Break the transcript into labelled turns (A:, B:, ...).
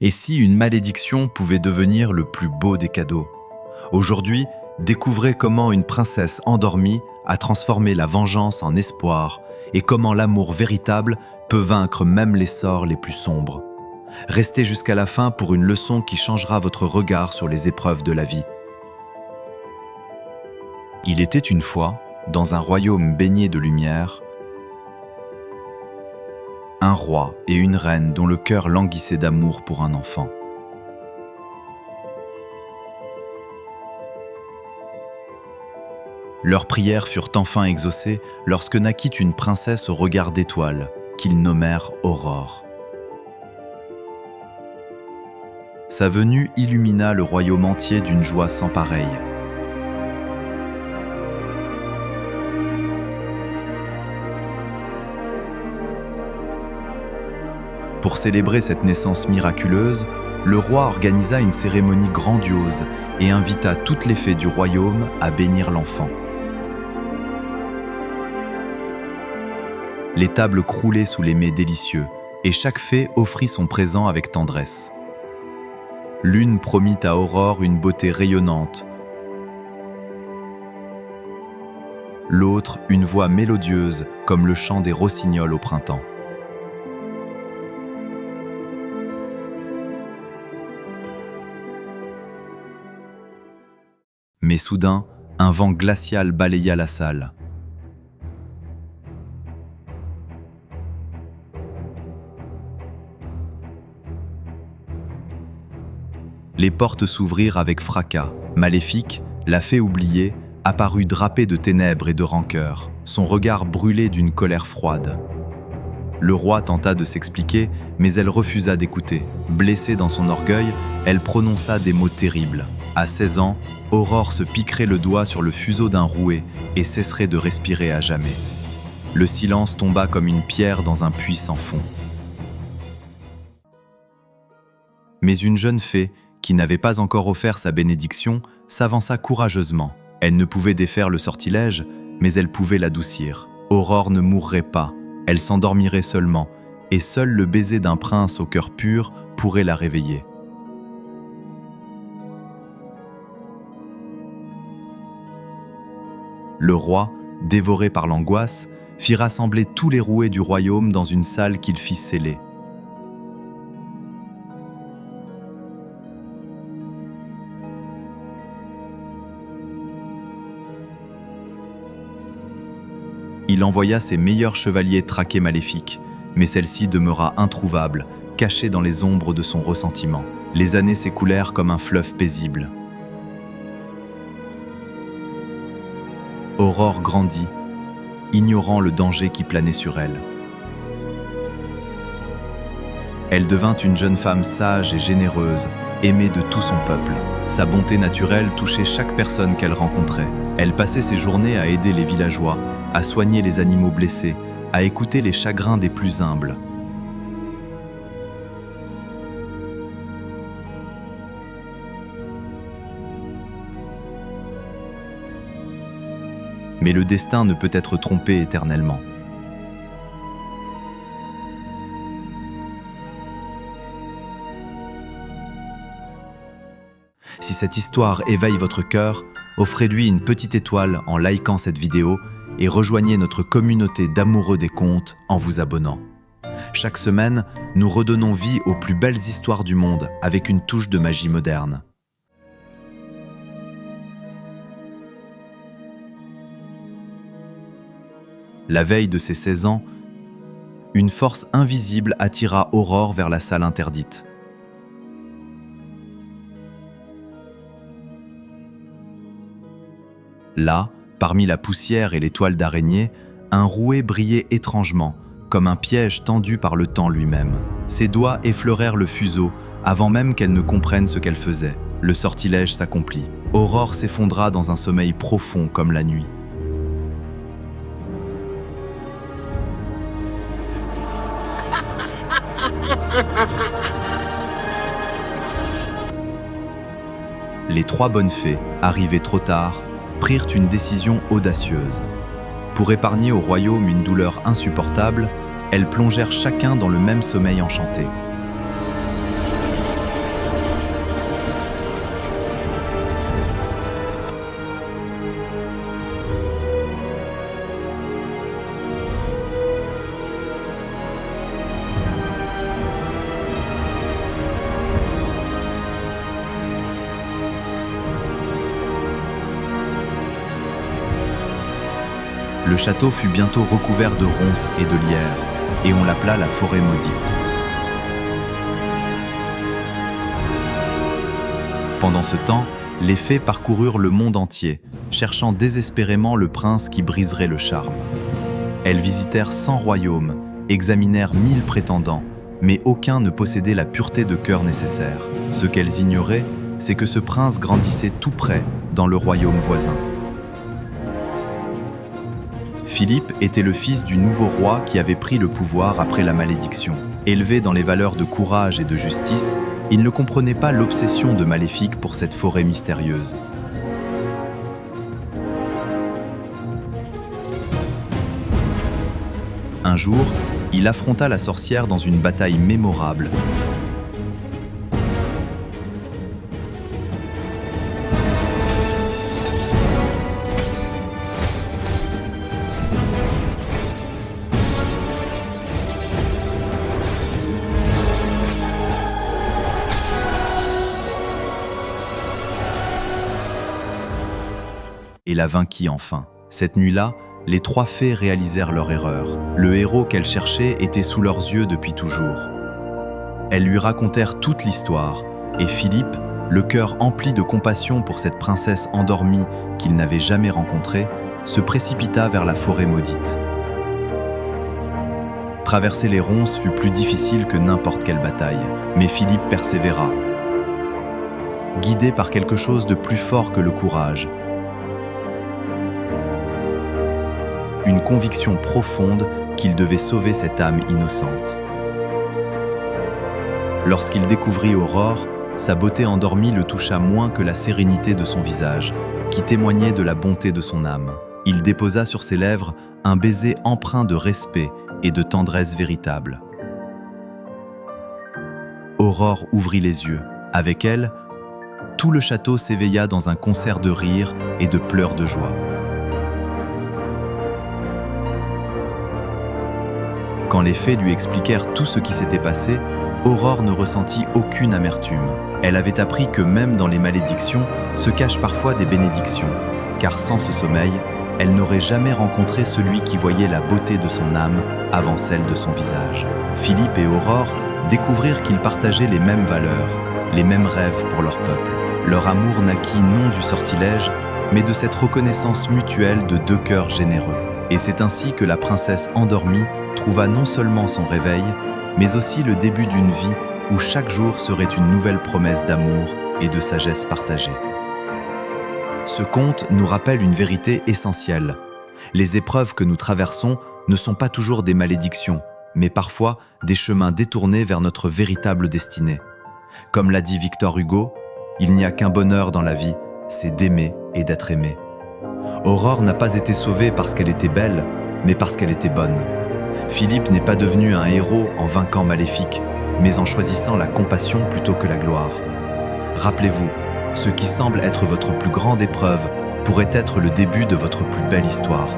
A: Et si une malédiction pouvait devenir le plus beau des cadeaux? Aujourd'hui, découvrez comment une princesse endormie a transformé la vengeance en espoir et comment l'amour véritable peut vaincre même les sorts les plus sombres. Restez jusqu'à la fin pour une leçon qui changera votre regard sur les épreuves de la vie. Il était une fois, dans un royaume baigné de lumière, un roi et une reine dont le cœur languissait d'amour pour un enfant. Leurs prières furent enfin exaucées lorsque naquit une princesse au regard d'étoiles, qu'ils nommèrent Aurore. Sa venue illumina le royaume entier d'une joie sans pareille. Pour célébrer cette naissance miraculeuse, le roi organisa une cérémonie grandiose et invita toutes les fées du royaume à bénir l'enfant. Les tables croulaient sous les mets délicieux, et chaque fée offrit son présent avec tendresse. L'une promit à Aurore une beauté rayonnante, l'autre une voix mélodieuse comme le chant des rossignols au printemps. Mais soudain, un vent glacial balaya la salle. Les portes s'ouvrirent avec fracas. Maléfique, la fée oubliée, apparut drapée de ténèbres et de rancœur, son regard brûlé d'une colère froide. Le roi tenta de s'expliquer, mais elle refusa d'écouter. Blessée dans son orgueil, elle prononça des mots terribles. À 16 ans, Aurore se piquerait le doigt sur le fuseau d'un rouet et cesserait de respirer à jamais. Le silence tomba comme une pierre dans un puits sans fond. Mais une jeune fée, qui n'avait pas encore offert sa bénédiction, s'avança courageusement. Elle ne pouvait défaire le sortilège, mais elle pouvait l'adoucir. Aurore ne mourrait pas, elle s'endormirait seulement, et seul le baiser d'un prince au cœur pur pourrait la réveiller. Le roi, dévoré par l'angoisse, fit rassembler tous les rouets du royaume dans une salle qu'il fit sceller. Il envoya ses meilleurs chevaliers traquer Maléfique, mais celle-ci demeura introuvable, cachée dans les ombres de son ressentiment. Les années s'écoulèrent comme un fleuve paisible. Aurore grandit, ignorant le danger qui planait sur elle. Elle devint une jeune femme sage et généreuse, aimée de tout son peuple. Sa bonté naturelle touchait chaque personne qu'elle rencontrait. Elle passait ses journées à aider les villageois, à soigner les animaux blessés, à écouter les chagrins des plus humbles. Mais le destin ne peut être trompé éternellement. Si cette histoire éveille votre cœur, offrez-lui une petite étoile en likant cette vidéo et rejoignez notre communauté d'amoureux des contes en vous abonnant. Chaque semaine, nous redonnons vie aux plus belles histoires du monde avec une touche de magie moderne. La veille de ses 16 ans, une force invisible attira Aurore vers la salle interdite. Là, parmi la poussière et les toiles d'araignée, un rouet brillait étrangement, comme un piège tendu par le temps lui-même. Ses doigts effleurèrent le fuseau avant même qu'elle ne comprenne ce qu'elle faisait. Le sortilège s'accomplit. Aurore s'effondra dans un sommeil profond comme la nuit. Les trois bonnes fées, arrivées trop tard, prirent une décision audacieuse. Pour épargner au royaume une douleur insupportable, elles plongèrent chacun dans le même sommeil enchanté. Le château fut bientôt recouvert de ronces et de lierres, et on l'appela la forêt maudite. Pendant ce temps, les fées parcoururent le monde entier, cherchant désespérément le prince qui briserait le charme. Elles visitèrent 100 royaumes, examinèrent 1000 prétendants, mais aucun ne possédait la pureté de cœur nécessaire. Ce qu'elles ignoraient, c'est que ce prince grandissait tout près, dans le royaume voisin. Philippe était le fils du nouveau roi qui avait pris le pouvoir après la malédiction. Élevé dans les valeurs de courage et de justice, il ne comprenait pas l'obsession de Maléfique pour cette forêt mystérieuse. Un jour, il affronta la sorcière dans une bataille mémorable. Et la vainquit enfin. Cette nuit-là, les 3 fées réalisèrent leur erreur. Le héros qu'elles cherchaient était sous leurs yeux depuis toujours. Elles lui racontèrent toute l'histoire, et Philippe, le cœur empli de compassion pour cette princesse endormie qu'il n'avait jamais rencontrée, se précipita vers la forêt maudite. Traverser les ronces fut plus difficile que n'importe quelle bataille, mais Philippe persévéra. Guidé par quelque chose de plus fort que le courage, une conviction profonde qu'il devait sauver cette âme innocente. Lorsqu'il découvrit Aurore, sa beauté endormie le toucha moins que la sérénité de son visage, qui témoignait de la bonté de son âme. Il déposa sur ses lèvres un baiser empreint de respect et de tendresse véritable. Aurore ouvrit les yeux. Avec elle, tout le château s'éveilla dans un concert de rires et de pleurs de joie. Quand les fées lui expliquèrent tout ce qui s'était passé, Aurore ne ressentit aucune amertume. Elle avait appris que même dans les malédictions se cachent parfois des bénédictions, car sans ce sommeil, elle n'aurait jamais rencontré celui qui voyait la beauté de son âme avant celle de son visage. Philippe et Aurore découvrirent qu'ils partageaient les mêmes valeurs, les mêmes rêves pour leur peuple. Leur amour naquit non du sortilège, mais de cette reconnaissance mutuelle de 2 cœurs généreux. Et c'est ainsi que la princesse endormie trouva non seulement son réveil, mais aussi le début d'une vie où chaque jour serait une nouvelle promesse d'amour et de sagesse partagée. Ce conte nous rappelle une vérité essentielle. Les épreuves que nous traversons ne sont pas toujours des malédictions, mais parfois des chemins détournés vers notre véritable destinée. Comme l'a dit Victor Hugo, il n'y a qu'un bonheur dans la vie, c'est d'aimer et d'être aimé. Aurore n'a pas été sauvée parce qu'elle était belle, mais parce qu'elle était bonne. Philippe n'est pas devenu un héros en vainquant Maléfique, mais en choisissant la compassion plutôt que la gloire. Rappelez-vous, ce qui semble être votre plus grande épreuve pourrait être le début de votre plus belle histoire.